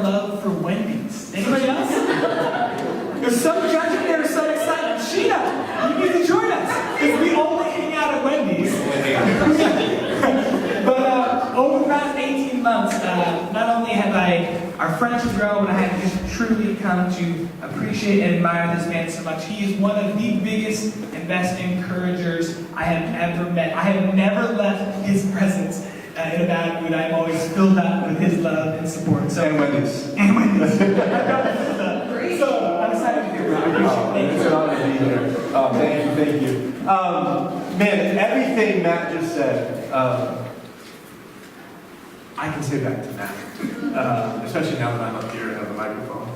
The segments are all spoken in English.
love for Wendy's. Anybody else? There's some judging there, some excitement. Sheena, you need to join us, because we only hang out at Wendy's. But over the past 18 months, not only have our friendship grown, but I have just truly come to appreciate and admire this man so much. He is one of the biggest and best encouragers I have ever met. I have never left his presence in a bad mood. I am always filled up with his love and support. So, and Wendy's. And Wendy's. So I'm excited to be here. It's an honor to be here. Thank you. Man, everything Matt just said, I can say back to Matt, especially now that I'm up here and have a microphone.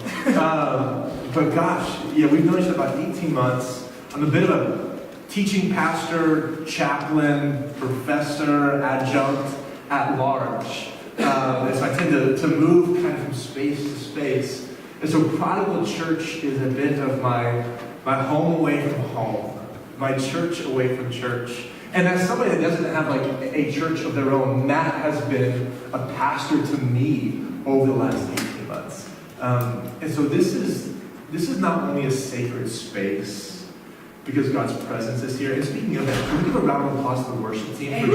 But gosh, yeah, we've known each other about 18 months. I'm a bit of a teaching pastor, chaplain, professor, adjunct at large. So I tend to move kind of from space to space. And so Prodigal Church is a bit of my home away from home, my church away from church. And as somebody that doesn't have like a church of their own, Matt has been a pastor to me over the last 18 months. And so this is not only a sacred space because God's presence is here. And speaking of that, can we give a round of applause to the worship team?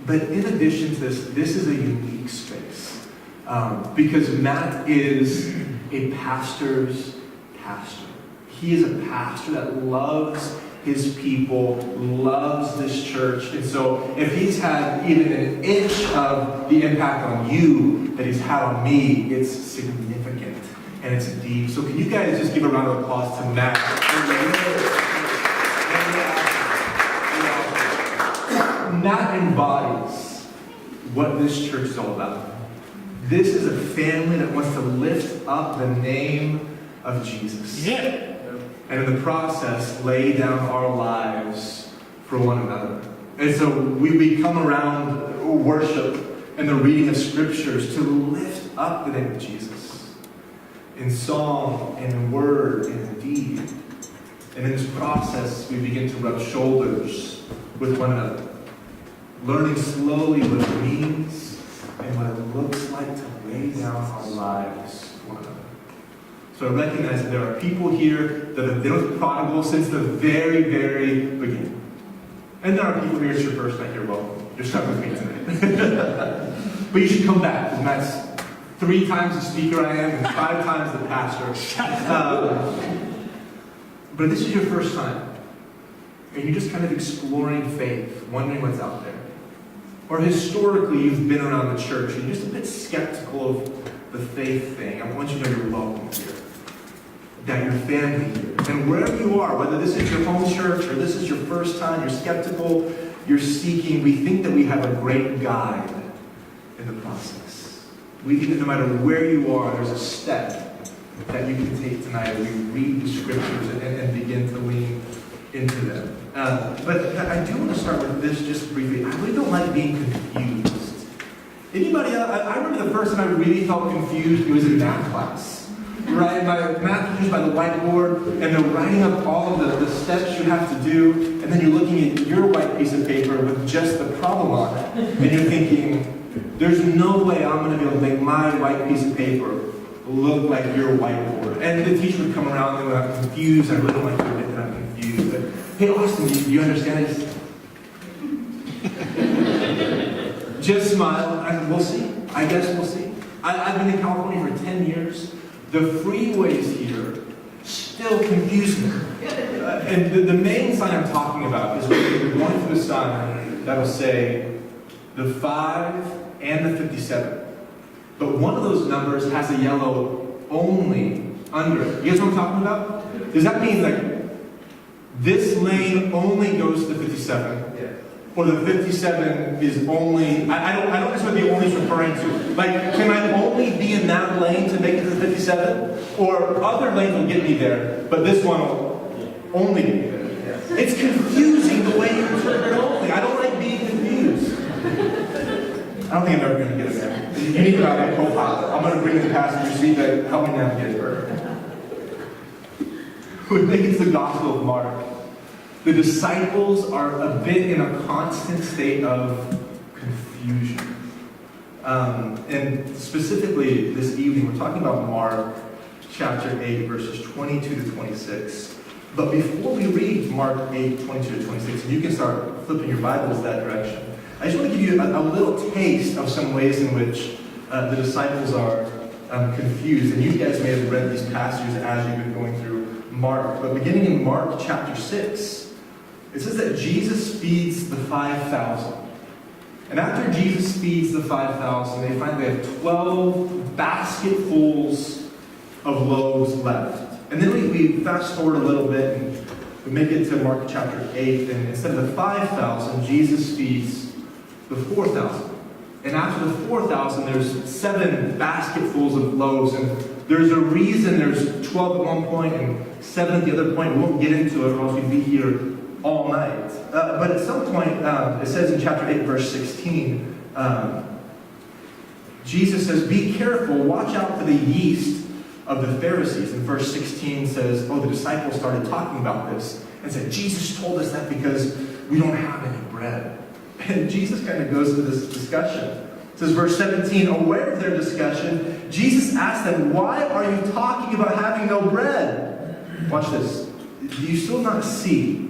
But in addition to this is a unique space because Matt is a pastor's pastor. He is a pastor that loves his people, loves this church. And so if he's had even an inch of the impact on you that he's had on me, it's significant and it's deep. So can you guys just give a round of applause to Matt? Matt embodies what this church is all about. This is a family that wants to lift up the name of Jesus. Yeah. And in the process, lay down our lives for one another. And so we come around worship and the reading of scriptures to lift up the name of Jesus. In song, and in word, and in deed. And in this process, we begin to rub shoulders with one another. Learning slowly what it means and what it looks like to lay down our lives for one another. So I recognize that there are people here that have been with Prodigal since the very, very beginning. And there are people here, it's your first night here, welcome. You're stuck with me tonight. But you should come back, because Matt's 3 times the speaker I am and 5 times the pastor. But this is your first time. And you're just kind of exploring faith, wondering what's out there. Or historically, you've been around the church and you're just a bit skeptical of the faith thing. I want you to know you're welcome here. That your family here. And wherever you are, whether this is your home church or this is your first time, you're skeptical, you're seeking, we think that we have a great guide in the process. We think that no matter where you are, there's a step that you can take tonight as we read the scriptures and begin to lean into them. But I do want to start with this just briefly. I really don't like being confused. Anybody else? I remember the first time I really felt confused, it was in math class. Right, my math teachers by the whiteboard, and they're writing up all of the steps you have to do, and then you're looking at your white piece of paper with just the problem on it, and you're thinking, there's no way I'm going to be able to make my white piece of paper look like your whiteboard. And the teacher would come around and I'm confused. I really don't like to admit that I'm confused. But, hey, Austin, do you understand this? Just smile, and we'll see. I guess we'll see. I've been in California for 10 years. The freeways here still confuse me. And the main sign I'm talking about is when you're going through the sign that'll say the 5 and the 57. But one of those numbers has a yellow only under it. You guys know what I'm talking about? Does that mean like this lane only goes to the 57? Or the 57 is only, I don't know what the only is referring to. Like, can I only be in that lane to make it to the 57? Or other lanes will get me there, but this one will only get me there. It's confusing the way you interpret only. I don't like being confused. I don't think I'm ever going to get it there. You need to have a co-pilot. I'm going to bring the passenger seat that help me navigate it. We think it's the Gospel of Mark. The disciples are a bit in a constant state of confusion. And specifically this evening, we're talking about Mark chapter 8, verses 22 to 26. But before we read Mark 8, 22 to 26, and you can start flipping your Bibles that direction, I just want to give you a little taste of some ways in which the disciples are confused. And you guys may have read these passages as you've been going through Mark. But beginning in Mark chapter 6, it says that Jesus feeds the 5,000. And after Jesus feeds the 5,000, they find they have 12 basketfuls of loaves left. And then we fast forward a little bit and we make it to Mark chapter 8. And instead of the 5,000, Jesus feeds the 4,000. And after the 4,000, there's 7 basketfuls of loaves. And there's a reason there's 12 at one point and 7 at the other point. We won't get into it or else we'd be here all night. But at some point, it says in chapter 8, verse 16, Jesus says, "Be careful, watch out for the yeast of the Pharisees." And verse 16 says, the disciples started talking about this and said, "Jesus told us that because we don't have any bread." And Jesus kind of goes into this discussion. It says, verse 17, aware of their discussion, Jesus asked them, "Why are you talking about having no bread?" Watch this. Do you still not see?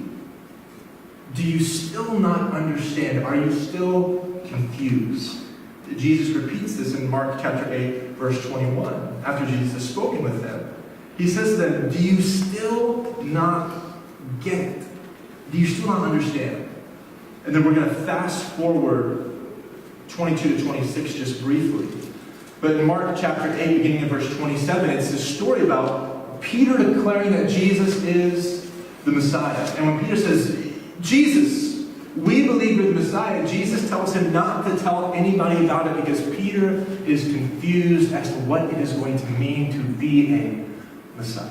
Do you still not understand? Are you still confused? Jesus repeats this in Mark chapter 8, verse 21. After Jesus has spoken with them, he says to them, "Do you still not get it? Do you still not understand?" And then we're going to fast forward 22 to 26 just briefly. But in Mark chapter 8, beginning in verse 27, it's this story about Peter declaring that Jesus is the Messiah. And when Peter says, "Jesus, we believe you're the Messiah," Jesus tells him not to tell anybody about it because Peter is confused as to what it is going to mean to be a Messiah.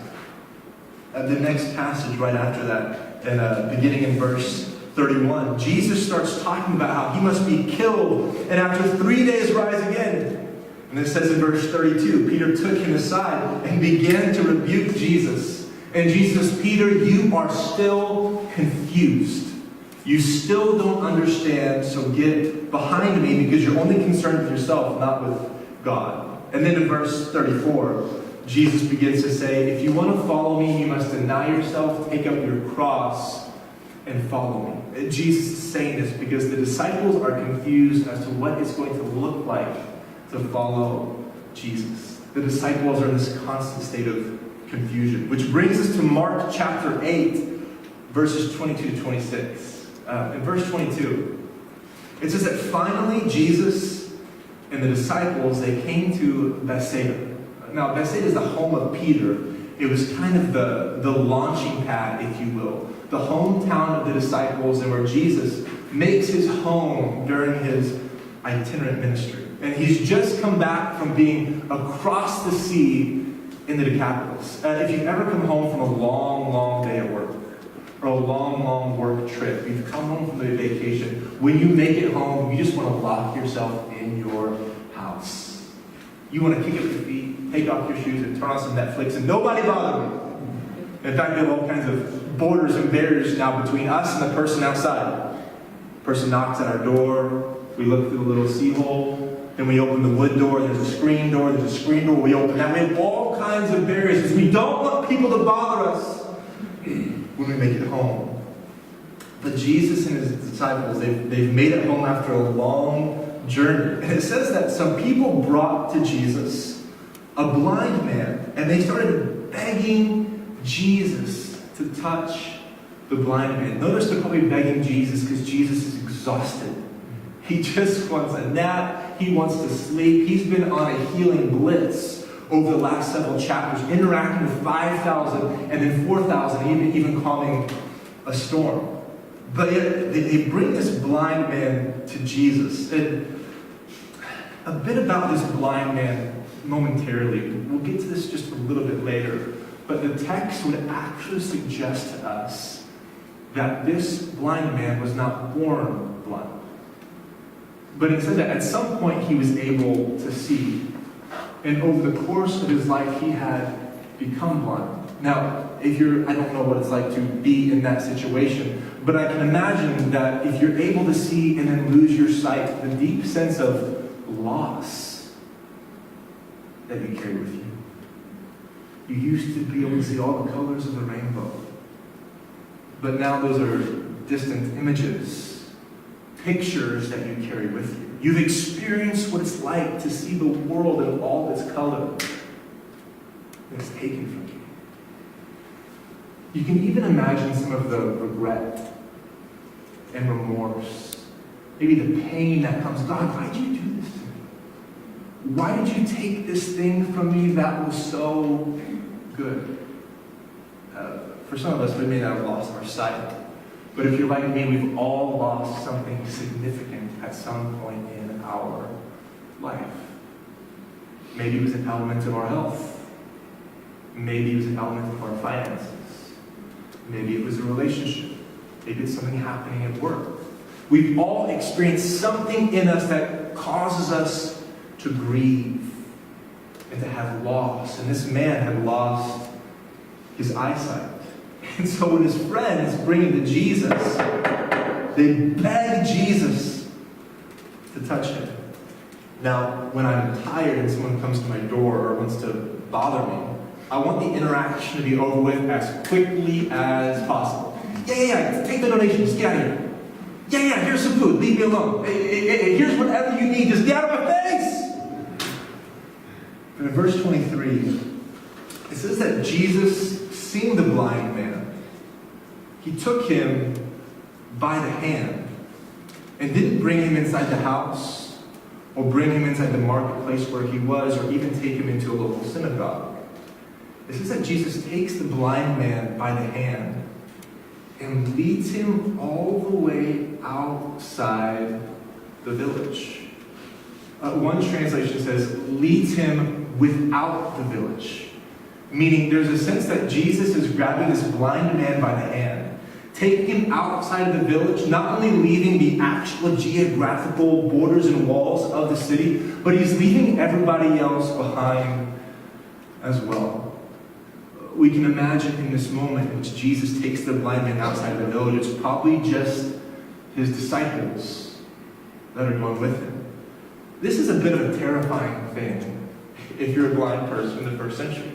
The next passage right after that, beginning in verse 31, Jesus starts talking about how he must be killed and after 3 days rise again. And it says in verse 32, Peter took him aside and began to rebuke Jesus. And Jesus says, "Peter, you are still confused. You still don't understand, so get behind me because you're only concerned with yourself, not with God." And then in verse 34, Jesus begins to say, "If you want to follow me, you must deny yourself, take up your cross, and follow me." And Jesus is saying this because the disciples are confused as to what it's going to look like to follow Jesus. The disciples are in this constant state of confusion. Which brings us to Mark chapter 8, verses 22 to 26. In verse 22, it says that finally Jesus and the disciples, they came to Bethsaida. Now, Bethsaida is the home of Peter. It was kind of the launching pad, if you will. The hometown of the disciples and where Jesus makes his home during his itinerant ministry. And he's just come back from being across the sea in the Decapolis. If you've ever come home from a long, long day at work, or a long, long work trip, you've come home from a vacation, when you make it home, you just want to lock yourself in your house. You want to kick up your feet, take off your shoes, and turn on some Netflix, and nobody bother me. In fact, we have all kinds of borders and barriers now between us and the person outside. The person knocks at our door, we look through the little keyhole, then we open the wood door, there's a screen door, we open that. We have all kinds of barriers because we don't want people to bother us when we make it home. But Jesus and his disciples, they've made it home after a long journey. And it says that some people brought to Jesus a blind man, and they started begging Jesus to touch the blind man. Notice they're probably begging Jesus because Jesus is exhausted. He just wants a nap. He wants to sleep. He's been on a healing blitz over the last several chapters, interacting with 5,000 and then 4,000, even calming a storm. But yet, they bring this blind man to Jesus. And a bit about this blind man momentarily. We'll get to this just a little bit later. But the text would actually suggest to us that this blind man was not born blind. But it says that at some point he was able to see. And over the course of his life, he had become blind. Now, I don't know what it's like to be in that situation, but I can imagine that if you're able to see and then lose your sight, the deep sense of loss that you carry with you. You used to be able to see all the colors of the rainbow. But now those are distant images, pictures that you carry with you. You've experienced what it's like to see the world in all its color. And it's taken from you. You can even imagine some of the regret and remorse. Maybe the pain that comes. God, why did you do this to me? Why did you take this thing from me that was so good? For some of us, we may not have lost our sight. But if you're like me, we've all lost something significant at some point in our life. Maybe it was an element of our health. Maybe it was an element of our finances. Maybe it was a relationship. Maybe it's something happening at work. We've all experienced something in us that causes us to grieve and to have loss. And this man had lost his eyesight. And so when his friends bring him to Jesus, they beg Jesus to touch him. Now, when I'm tired and someone comes to my door or wants to bother me, I want the interaction to be over with as quickly as possible. Yeah, take the donation, just get out of here. Yeah, here's some food, leave me alone. Here's whatever you need, just get out of my face. But in verse 23, it says that Jesus, seeing the blind man, he took him by the hand and didn't bring him inside the house or bring him inside the marketplace where he was or even take him into a local synagogue. It says that Jesus takes the blind man by the hand and leads him all the way outside the village. One translation says, leads him without the village. Meaning there's a sense that Jesus is grabbing this blind man by the hand, taking him outside of the village, not only leaving the actual geographical borders and walls of the city, but he's leaving everybody else behind as well. We can imagine in this moment in which Jesus takes the blind man outside of the village, it's probably just his disciples that are going with him. This is a bit of a terrifying thing if you're a blind person in the first century.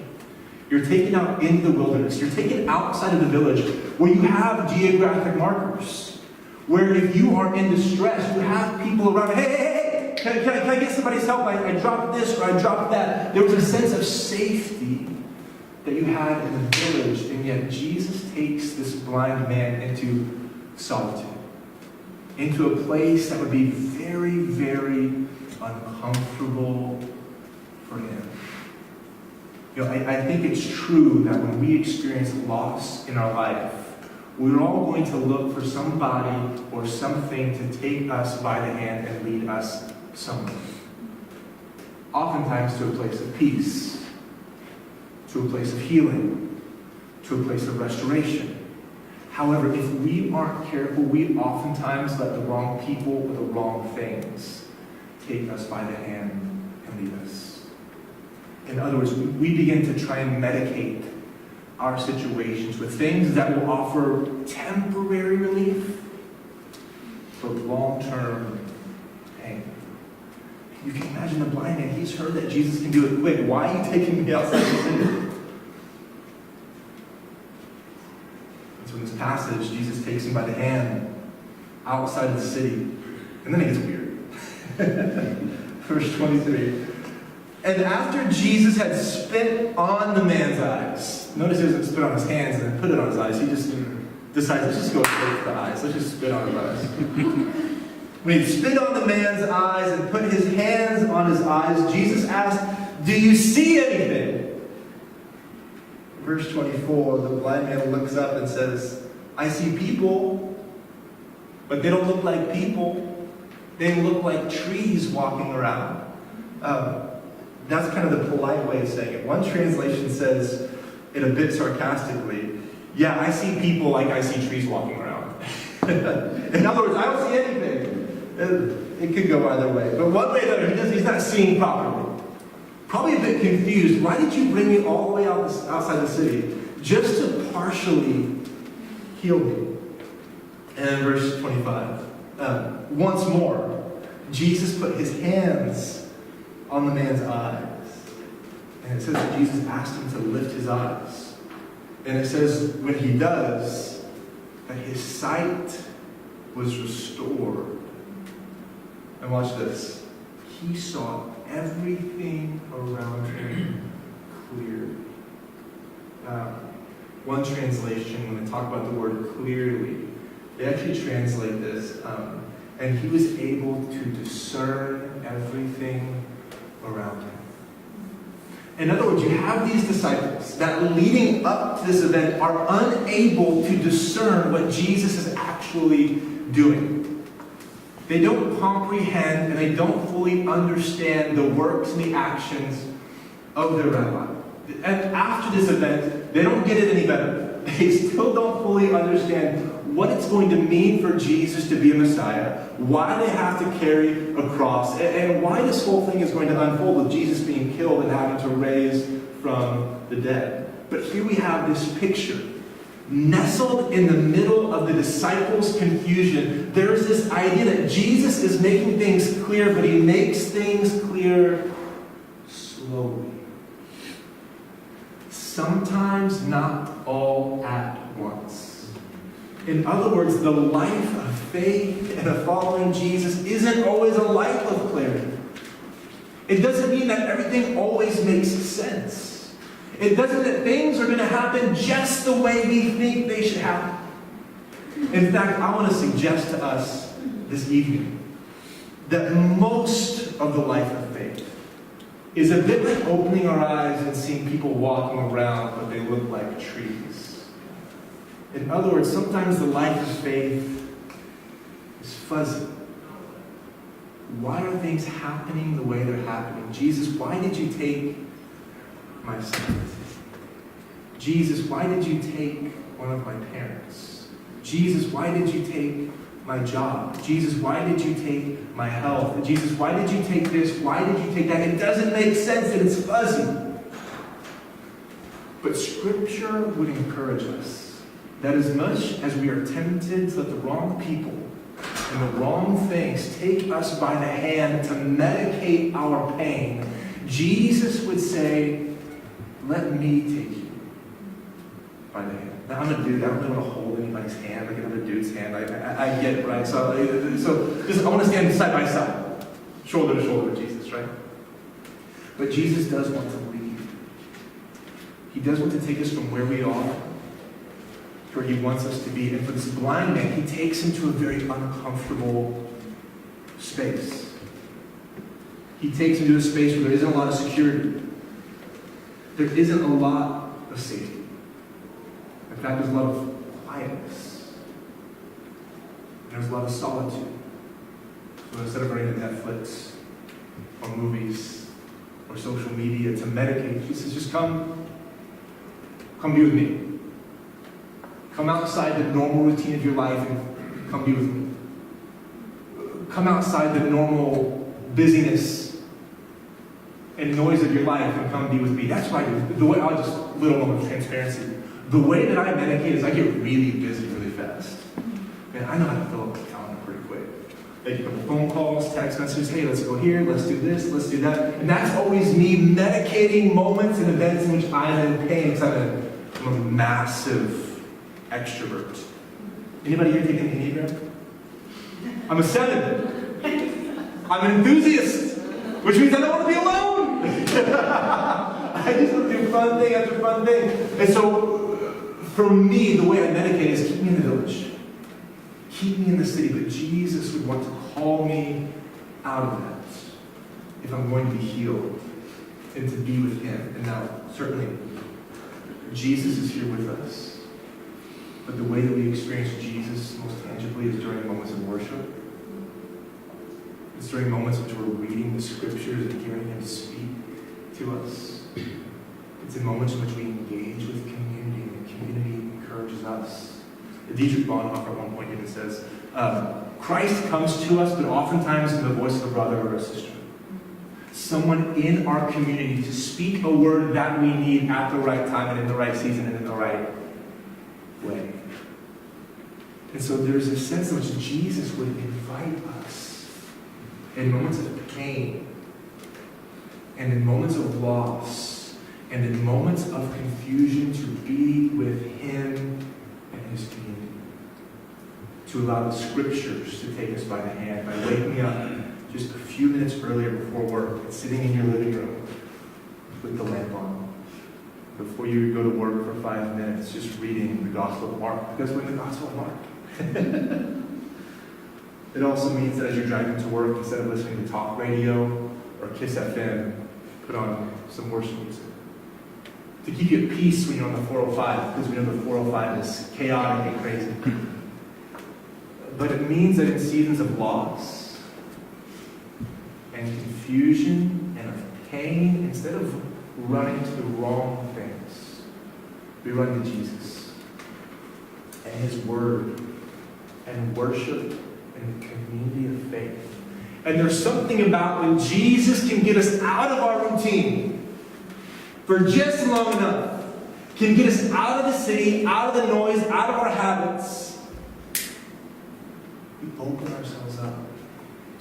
You're taken out into the wilderness. You're taken outside of the village where you have geographic markers. Where if you are in distress, you have people around. Hey, can I get somebody's help? I dropped this or I dropped that. There was a sense of safety that you had in the village, and yet Jesus takes this blind man into solitude, into a place that would be very, very uncomfortable for him. You know, I think it's true that when we experience loss in our life, we're all going to look for somebody or something to take us by the hand and lead us somewhere. Oftentimes to a place of peace, to a place of healing, to a place of restoration. However, if we aren't careful, we oftentimes let the wrong people or the wrong things take us by the hand and lead us. In other words, we begin to try and medicate our situations with things that will offer temporary relief, but long-term pain. You can imagine the blind man. He's heard that Jesus can do it quick. Why are you taking me outside the city? And so in this passage, Jesus takes him by the hand outside of the city. And then it gets weird. Verse 23. And after Jesus had spit on the man's eyes, notice he doesn't spit on his hands and then put it on his eyes. He just decides, let's just go straight for the eyes. Let's just spit on his eyes. When he spit on the man's eyes and put his hands on his eyes, Jesus asked, do you see anything? Verse 24, the blind man looks up and says, I see people, but they don't look like people. They look like trees walking around. That's kind of the polite way of saying it. One translation says, it a bit sarcastically, yeah, I see people like I see trees walking around. In other words, I don't see anything. It could go either way. But one way or another, he's not seeing properly. Probably a bit confused. Why did you bring me all the way outside the city just to partially heal me? And verse 25. Once more, Jesus put his hands on the man's eyes. And it says that Jesus asked him to lift his eyes. And it says when he does, that his sight was restored. And watch this. He saw everything around him clearly. One translation, when they talk about the word clearly, they actually translate this, and he was able to discern everything around him. In other words, you have these disciples that leading up to this event are unable to discern what Jesus is actually doing. They don't comprehend and they don't fully understand the works and the actions of their rabbi. And after this event, they don't get it any better. They still don't fully understand what it's going to mean for Jesus to be a Messiah, why they have to carry a cross, and why this whole thing is going to unfold with Jesus being killed and having to raise from the dead. But here we have this picture. Nestled in the middle of the disciples' confusion, there's this idea that Jesus is making things clear, but he makes things clear slowly. Sometimes not all at once. In other words, the life of faith and of following Jesus isn't always a life of clarity. It doesn't mean that everything always makes sense. It doesn't mean that things are going to happen just the way we think they should happen. In fact, I want to suggest to us this evening that most of the life of faith is a bit like opening our eyes and seeing people walking around, but they look like trees. In other words, sometimes the life of faith is fuzzy. Why are things happening the way they're happening? Jesus, why did you take my son? Jesus, why did you take one of my parents? Jesus, why did you take my job? Jesus, why did you take my health? Jesus, why did you take this? Why did you take that? It doesn't make sense and it's fuzzy. But Scripture would encourage us that as much as we are tempted to let the wrong people and the wrong things take us by the hand to medicate our pain, Jesus would say, let me take you by the hand. Now, I'm a dude. I don't really want to hold anybody's hand like another dude's hand. I get it, right? So just I want to stand side by side, shoulder to shoulder with Jesus, right? But Jesus does want to lead. He does want to take us from where we are to where he wants us to be. And for this blind man, he takes him to a very uncomfortable space. He takes him to a space where there isn't a lot of security. There isn't a lot of safety. In fact, there's a lot of quietness. There's a lot of solitude. So instead of running to Netflix or movies or social media to medicate, he says, just come be with me. Come outside the normal routine of your life and come be with me. Come outside the normal busyness and noise of your life and come be with me. That's why the way I'll just little moment of transparency. The way that I medicate is I get really busy really fast. Man, I know how to fill up the calendar pretty quick. Make a couple phone calls, text messages, hey, let's go here, let's do this, let's do that. And that's always me medicating moments and events in which I'm in pain because I'm a massive extrovert. Anybody here taking Enneagram? I'm a 7. I'm an enthusiast, which means I don't want to be alone. I just want to do fun thing after fun thing. And so, for me, the way I medicate is keep me in the village. Keep me in the city. But Jesus would want to call me out of that if I'm going to be healed and to be with him. And now, certainly, Jesus is here with us. But the way that we experience Jesus most tangibly is during moments of worship. It's during moments in which we're reading the Scriptures and hearing him speak to us. It's in moments in which we engage with community, and community encourages us. Dietrich Bonhoeffer at one point even says, Christ comes to us, but oftentimes in the voice of a brother or a sister. Someone in our community to speak a word that we need at the right time and in the right season and in the right way. And so there's a sense in which Jesus would invite us in moments of pain and in moments of loss, and in moments of confusion, to be with Him and His community. To allow the Scriptures to take us by the hand by waking up just a few minutes earlier before work and sitting in your living room with the lamp on. Before you go to work for 5 minutes, just reading the Gospel of Mark, because we're in the Gospel of Mark. It also means that as you're driving to work, instead of listening to talk radio or Kiss FM, put on some worship music. To keep you at peace when you're on the 405, because we know the 405 is chaotic and crazy. But it means that in seasons of loss and confusion and of pain, instead of running to the wrong things, we run to Jesus and His Word and worship and the community of faith. And there's something about when Jesus can get us out of our routine for just long enough, can get us out of the city, out of the noise, out of our habits. We open ourselves up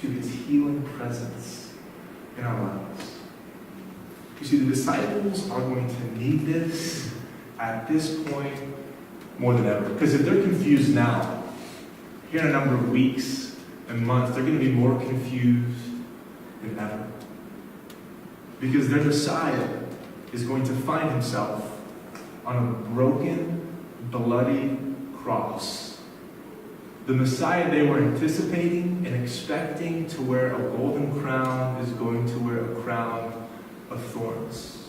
to His healing presence in our lives. You see, the disciples are going to need this at this point more than ever. Because if they're confused now, here in a number of weeks and months, they're going to be more confused than ever. Because their Messiah is going to find Himself on a broken, bloody cross. The Messiah they were anticipating and expecting to wear a golden crown is going to wear a crown of thorns.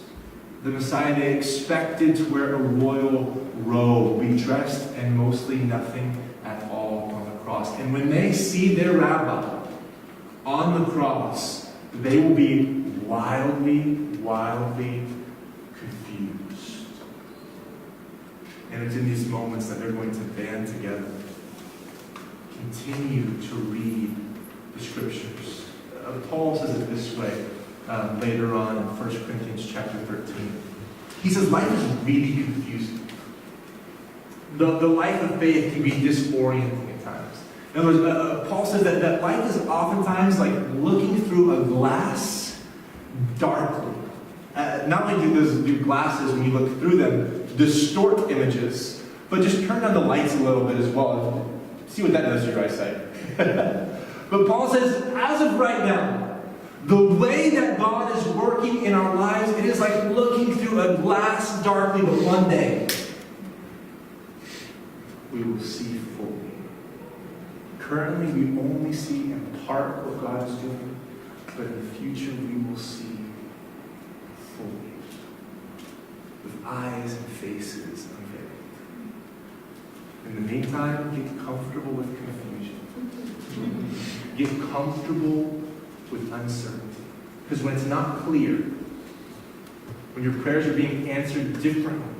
The Messiah they expected to wear a royal robe, be dressed in mostly nothing at all on the cross. And when they see their rabbi on the cross, they will be wildly, wildly confused. And it's in these moments that they're going to band together. Continue to read the Scriptures. Paul says it this way later on in 1 Corinthians chapter 13. He says life is really confusing. The life of faith can be disorienting at times. In other words, Paul says that life is oftentimes like looking through a glass darkly. Not like do glasses, when you look through them, distort images, but just turn down the lights a little bit as well. See what that does to your eyesight. But Paul says, as of right now, the way that God is working in our lives, it is like looking through a glass darkly, but one day, we will see fully. Currently, we only see in part what God is doing, but in the future, we will see fully. With eyes and faces unveiled. In the meantime, get comfortable with confusion. Get comfortable with uncertainty. Because when it's not clear, when your prayers are being answered differently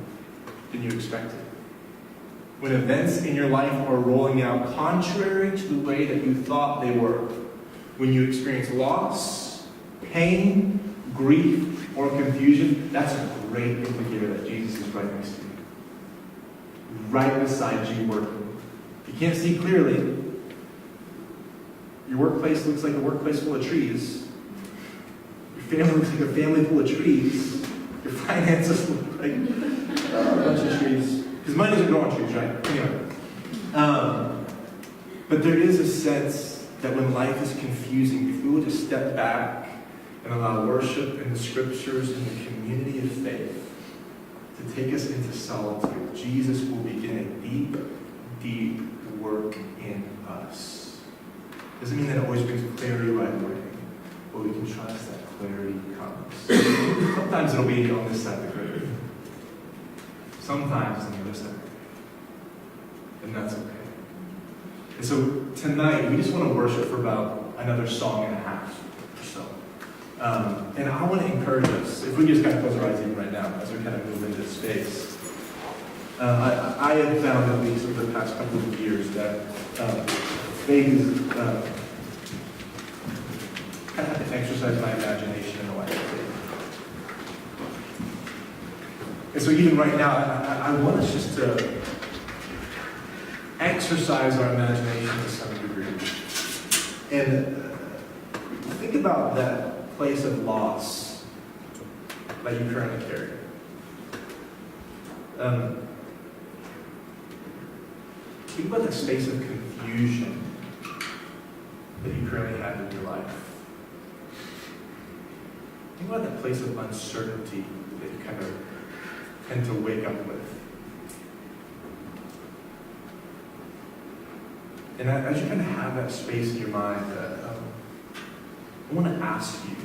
than you expected, when events in your life are rolling out contrary to the way that you thought they were, when you experience loss, pain, grief, or confusion, that's a great indicator that Jesus is right next to you. Right beside you working. You can't see clearly. Your workplace looks like a workplace full of trees. Your family looks like a family full of trees. Your finances look like a bunch of trees. Because money doesn't grow on trees, right? Anyway. But there is a sense that when life is confusing, if we will just step back and allow worship and the Scriptures and the community of faith to take us into solitude, Jesus will begin a deep, deep work in us. Doesn't mean that it always brings clarity right away, but we can trust that clarity comes. Sometimes it'll be on this side of the grave. Sometimes on the other side. And that's okay. And so tonight, we just want to worship for about another song and a half or so. And I want to encourage us, if we just kind of close our eyes even right now, as we kind of move into this space. I have found, at least over the past couple of years, that faith is I have to exercise my imagination in the life of faith. And so even right now, I want us just to exercise our imagination to some degree. And think about that place of loss that you currently carry? Think about the space of confusion that you currently have in your life. Think about that place of uncertainty that you kind of tend to wake up with. And as you kind of have that space in your mind, I want to ask you,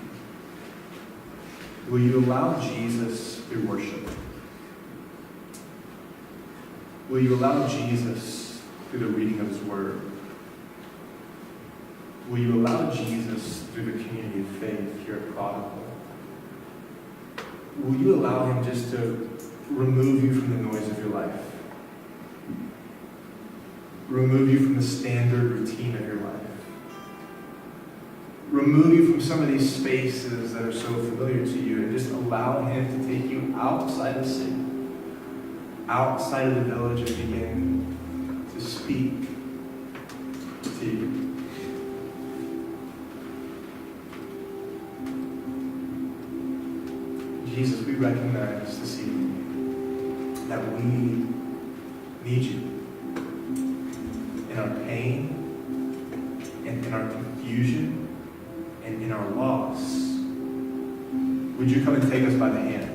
will you allow Jesus through worship? Will you allow Jesus through the reading of his word? Will you allow Jesus through the community of faith here at Prodigal? Will you allow him just to remove you from the noise of your life? Remove you from the standard routine of your life? Remove you from some of these spaces that are so familiar to you and just allow him to take you outside of city, outside of the village, and begin to speak to you. Jesus, we recognize this evening that we need you in our pain and in our confusion and in our loss. Would you come and take us by the hand?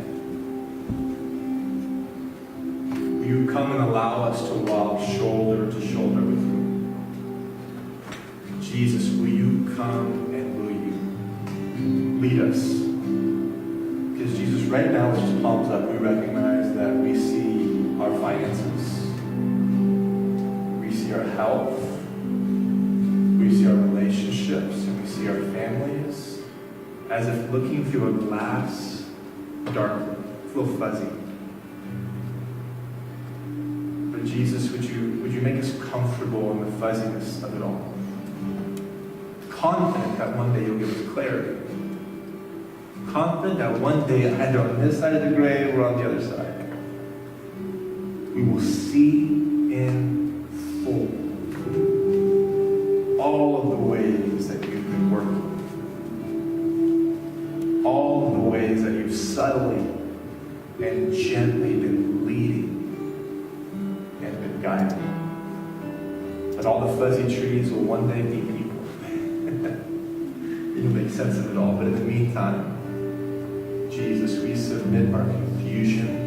Will you come and allow us to walk shoulder to shoulder with you? Jesus, will you come and will you lead us? Because Jesus, right now, with just palms up, we recognize that we see our finances, we see our health, we see our relationships, and we see our families as if looking through a glass, darkly, a little fuzzy. But Jesus, would you make us comfortable in the fuzziness of it all? Confident that one day you'll give us clarity. Confident that one day, either on this side of the grave or on the other side, we will see in full all of the ways that you've been working, all of the ways that you've subtly and gently been leading and been guiding. But all the fuzzy trees will one day be people. You'll make sense of it all, but in the meantime, Jesus, we submit our confusion